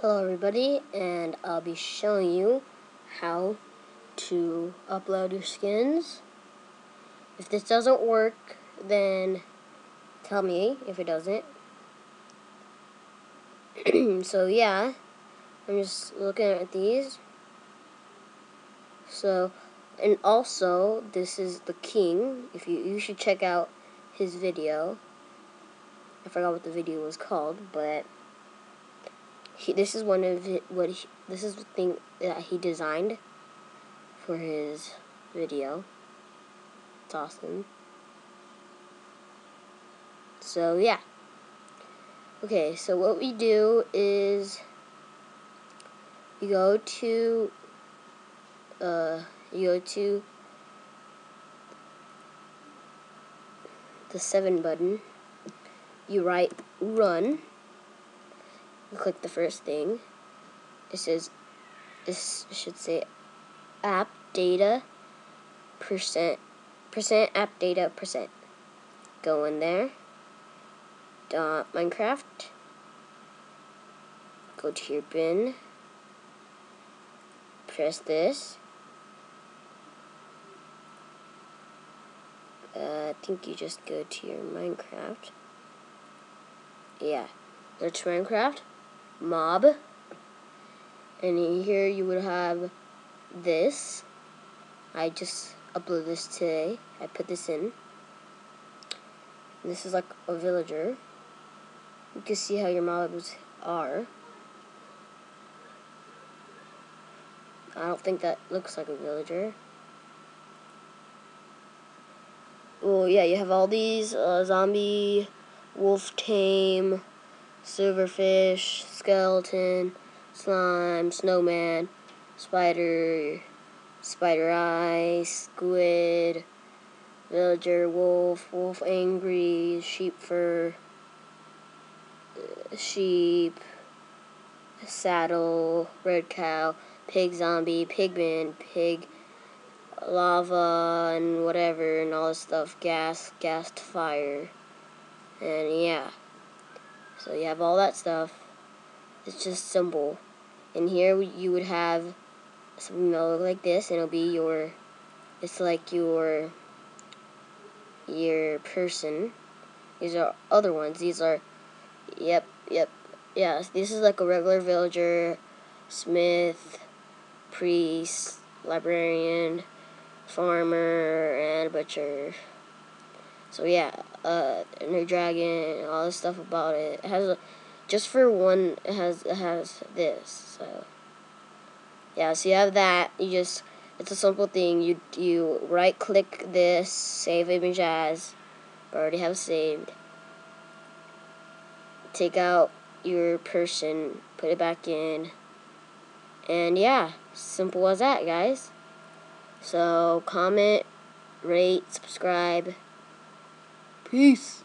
Hello everybody, and I'll be showing you how to upload your skins. If this doesn't work, then tell me if it doesn't. So yeah, I'm just looking at these. So, and also, this is the king. If you should check out his video. I forgot what the video was called, but this is one of this is the thing that he designed for his video. It's awesome. So yeah. Okay, so what we do is you go to the 7 button. You write run. You click the first thing. This should say app data percent app data percent. Go in there. Minecraft. Go to your bin. Press this. I think you just go to your Minecraft. Yeah, search Minecraft, mob, and in here you would have this. I just uploaded this today. I put this in. This is like a villager. You can see how your mobs are. I don't think that looks like a villager. Well, yeah, you have all these zombie, wolf tame, silverfish, skeleton, slime, snowman, spider eye, squid, villager, wolf angry, sheep fur, sheep, saddle, red cow, pig zombie, pigman, pig, lava, and whatever, and all this stuff, gassed fire, and yeah. So you have all that stuff. It's just simple. And here you would have something that look like this, and it'll be it's like your person. These are other ones. These are, yeah, this is like a regular villager, smith, priest, librarian, farmer, and butcher. So yeah, Ender Dragon, all this stuff about it. It has just for one, it has this. So yeah, so you have that. It's a simple thing. You right click this, save image as. I already have saved. Take out your person, put it back in, and yeah, simple as that, guys. So comment, rate, subscribe. Peace.